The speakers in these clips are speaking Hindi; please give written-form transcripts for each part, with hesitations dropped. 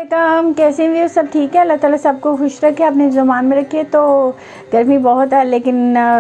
कम कैसे भी हो, सब ठीक है। अल्लाह ताला सबको खुश रखे, अपने ज़ुबान में रखे। तो गर्मी बहुत है लेकिन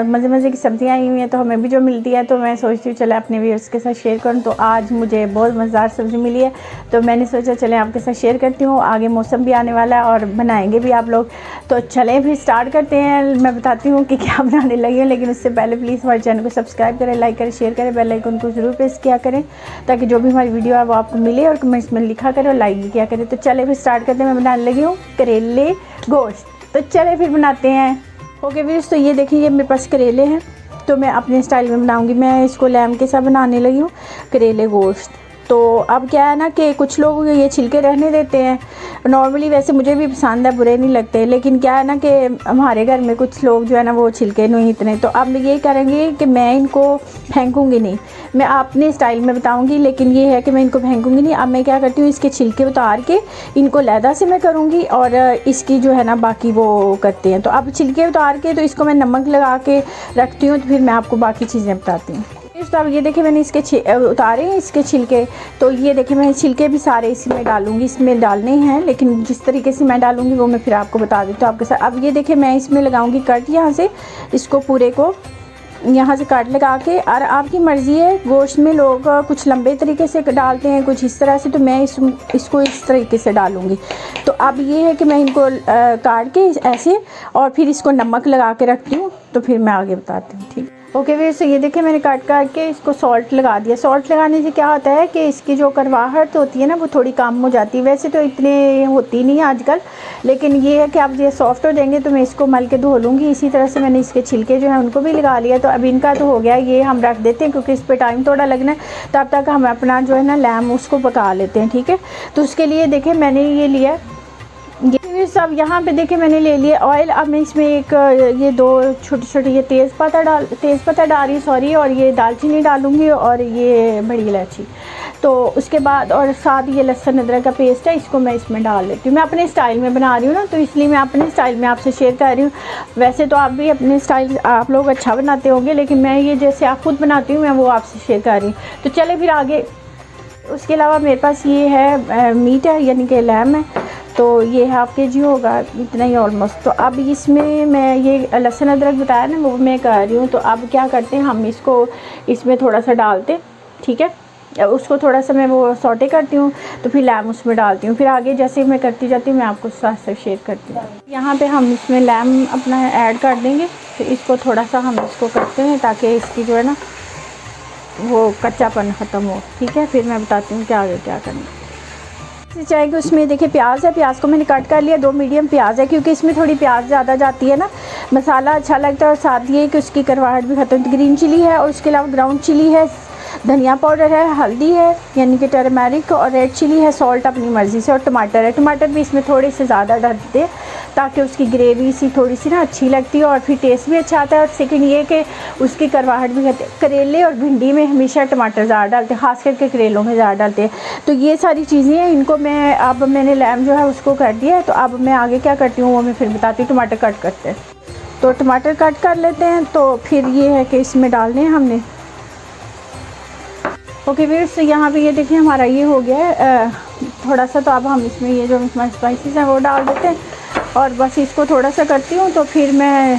मज़े मज़े की सब्ज़ियाँ आई हुई हैं तो हमें भी जो मिलती है तो मैं सोचती हूँ चले अपने व्यूअर्स के साथ शेयर करूँ। तो आज मुझे बहुत मज़ेदार सब्ज़ी मिली है तो मैंने सोचा चले आपके साथ शेयर करती हूँ। आगे मौसम भी आने वाला है और बनाएंगे भी आप लोग। तो चलें फिर स्टार्ट करते हैं। मैं बताती हूँ कि क्या बनाने लगी हूँ, लेकिन उससे पहले प्लीज़ हमारे चैनल को सब्सक्राइब करें, लाइक करें, शेयर करें, बेल आइकन को ज़रूर प्रेस किया करें ताकि जो भी हमारी वीडियो है वो आपको मिले, और कमेंट्स में लिखा करें और लाइक भी किया करें। तो चले फिर स्टार्ट करते हैं। मैं बनाने लगी हूँ करेले गोश्त। तो चले फिर बनाते हैं। ओके व्यूअर्स, तो ये देखिए ये मेरे पास करेले हैं तो मैं अपने स्टाइल में बनाऊंगी। मैं इसको लैम के साथ बनाने लगी हूँ करेले गोश्त। तो अब क्या है ना कि कुछ लोग ये छिलके रहने देते हैं, नॉर्मली वैसे मुझे भी पसंद है, बुरे नहीं लगते, लेकिन क्या है ना कि हमारे घर में कुछ लोग जो है ना वो छिलके नहीं इतने। तो अब मैं ये करेंगी कि मैं इनको फेंकूँगी नहीं, मैं अपने स्टाइल में बताऊंगी, लेकिन ये है कि मैं इनको फेंकूँगी नहीं। अब मैं क्या करती हूँ, इसके छिलके उतार के इनको लैदा से मैं करूँगी और इसकी जो है ना बाकी वो करते हैं। तो अब छिलके उतार के तो इसको मैं नमक लगा के रखती हूँ, तो फिर मैं आपको बाकी चीज़ें बताती हूँ। तो अब ये देखिए मैंने इसके उतारे हैं इसके छिलके। तो ये देखिए मैं छिलके भी सारे इसमें डालूंगी, इसमें डालने हैं, लेकिन जिस तरीके से मैं डालूंगी वो मैं फिर आपको बता देती हूँ आपके साथ। अब ये देखिए मैं इसमें लगाऊंगी कट, यहाँ से इसको पूरे को यहाँ से काट लगा के। और आपकी मर्ज़ी है, गोश्त में लोग कुछ लंबे तरीके से डालते हैं, कुछ इस तरह से, तो मैं इसको इस तरीके से डालूँगी। तो अब ये है कि मैं इनको काट के ऐसे और फिर इसको नमक लगा के रखती हूँ, तो फिर मैं आगे बताती हूँ। ठीक ओके वैसे ये देखिए मैंने काट के इसको सॉल्ट लगा दिया। सॉल्ट लगाने से क्या होता है कि इसकी जो करवाहट होती है ना वो थोड़ी कम हो जाती है। वैसे तो इतने होती नहीं है आजकल, लेकिन ये है कि आप ये सॉफ्ट हो जाएंगे तो मैं इसको मल के धो लूँगी। इसी तरह से मैंने इसके छिलके जो हैं उनको भी लगा लिया। तो अब इनका तो हो गया, ये हम रख देते हैं क्योंकि इस पर टाइम थोड़ा लगना है। तब तक हम अपना जो है ना लैम उसको पका लेते हैं। ठीक है, तो उसके लिए देखिए मैंने ये लिया ये सब, यहाँ पे देखिए मैंने ले लिया ऑयल। अब मैं इसमें एक ये दो छोटे छोटे ये तेज़पत्ता डाल रही सॉरी, और ये दालचीनी डालूँगी और ये बड़ी इलायची। तो उसके बाद और साथ ये लहसुन अदरक का पेस्ट है, इसको मैं इसमें डाल लेती हूँ। मैं अपने स्टाइल में बना रही हूँ ना, तो इसलिए मैं अपने स्टाइल में आपसे शेयर कर रही हूँ। वैसे तो आप भी अपने स्टाइल आप लोग अच्छा बनाते होंगे, लेकिन मैं ये जैसे आप खुद बनाती हूँ मैं वो आपसे शेयर कर रही हूँ। तो चले फिर आगे। उसके अलावा मेरे पास ये है मीट है, यानी कि लैम है। तो ये हाफ़ के-जी होगा, इतना ही ऑलमोस्ट। तो अब इसमें मैं ये लहसुन अदरक बताया ना वो मैं कर रही हूँ। तो अब क्या करते हैं, हम इसको इसमें थोड़ा सा डालते, ठीक है, उसको थोड़ा सा मैं वो सौटे करती हूँ, तो फिर लैम उसमें डालती हूँ। फिर आगे जैसे मैं करती जाती हूँ मैं आपको साथ साथ शेयर करती हूँ। यहाँ पे हम इसमें लैम अपना ऐड कर देंगे। तो इसको थोड़ा सा हम इसको करते हैं ताकि इसकी जो है ना वो कच्चापन ख़त्म हो। ठीक है, फिर मैं बताती हूँ कि आगे क्या करना है। चाहे कि उसमें देखिए प्याज है, प्याज को मैंने कट कर लिया, 2 मीडियम प्याज है क्योंकि इसमें थोड़ी प्याज ज़्यादा जाती है ना, मसाला अच्छा लगता है। और साथ ये कि उसकी करवाहट भी ख़त्म। ग्रीन चिली है और उसके अलावा ग्राउंड चिली है, धनिया पाउडर है, हल्दी है यानी कि टर्मरिक, और रेड चिली है, सॉल्ट अपनी मर्ज़ी से, और टमाटर है। टमाटर भी इसमें थोड़े से ज़्यादा डालते हैं ताकि उसकी ग्रेवी सी थोड़ी सी ना अच्छी लगती है और फिर टेस्ट भी अच्छा आता है। और सेकंड ये कि उसकी करवाहट भी कहते हैं। करेले और भिंडी में हमेशा टमाटर ज़्यादा डालते हैं, ख़ास करके करेलों में ज़्यादा डालते हैं। तो ये सारी चीज़ें हैं, इनको मैं अब मैंने लैम जो है उसको कर दिया है। तो अब मैं आगे क्या करती हूँ वो मैं फिर बताती हूँ। टमाटर कट करते हैं, तो टमाटर कट कर लेते हैं। तो फिर ये है कि इसमें डालने हैं हमने। ओके व्यूअर्स, यहाँ पे ये देखिए हमारा ये हो गया है थोड़ा सा। तो अब हम इसमें ये जो स्पाइसेस हैं वो डाल देते हैं और बस इसको थोड़ा सा करती हूँ। तो फिर मैं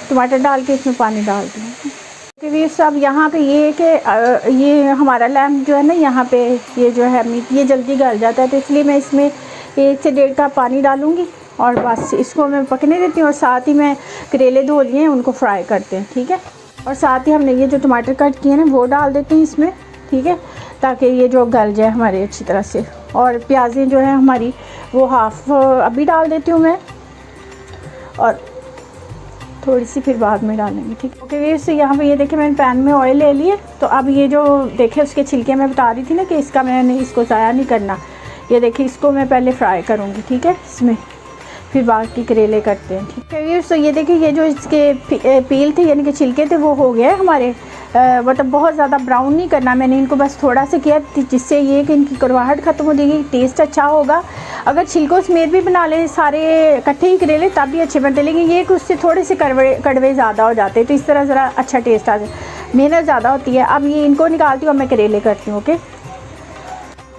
टमाटर डाल के इसमें पानी डालती हूँ। ओके व्यूअर्स, अब यहाँ पे ये है कि ये हमारा लैम जो है ना, यहाँ पे ये जो है मीट ये जल्दी गल जाता है, तो इसलिए मैं इसमें 1 से 1.5 कप पानी डालूँगी और बस इसको मैं पकने देती हूँ। और साथ ही मैं करेले धो लिए हैं उनको फ्राई करते हैं। ठीक है, और साथ ही हमने ये जो टमाटर कट किए हैं ना वो डाल देते हैं इसमें। ठीक है, ताकि ये जो गल जाए हमारे अच्छी तरह से। और प्याज़ें जो है हमारी वो हाफ़ अभी डाल देती हूँ मैं, और थोड़ी सी फिर बाद में डालेंगे। ठीक है, ओके वैसे यहाँ पे ये देखिए मैंने पैन में ऑयल ले लिए। तो अब ये जो देखे उसके छिलके मैं बता रही थी ना कि इसका मैंने इसको ज़ाया नहीं करना। ये देखिए इसको मैं पहले फ्राई करूँगी, ठीक है, इसमें फिर बाकी करेले करते हैं। ठीक है व्यूअर्स, तो ये देखिए ये जो इसके पील थे यानी कि छिलके थे वो हो गए हमारे। मतलब बहुत ज़्यादा ब्राउन नहीं करना मैंने इनको, बस थोड़ा सा किया जिससे ये कि इनकी करवाहट ख़त्म हो जाएगी, टेस्ट अच्छा होगा। अगर छिलकों समेत भी बना लें सारे इकट्ठे ही करेले तब भी अच्छे बनते, लेकिन ये कि उससे थोड़े से कड़वे ज़्यादा हो जाते हैं, तो इस तरह ज़रा अच्छा टेस्ट आ जाए, मेहनत ज़्यादा होती है। अब ये इनको निकालती हूँ, अब मैं करेले करती हूँ। ओके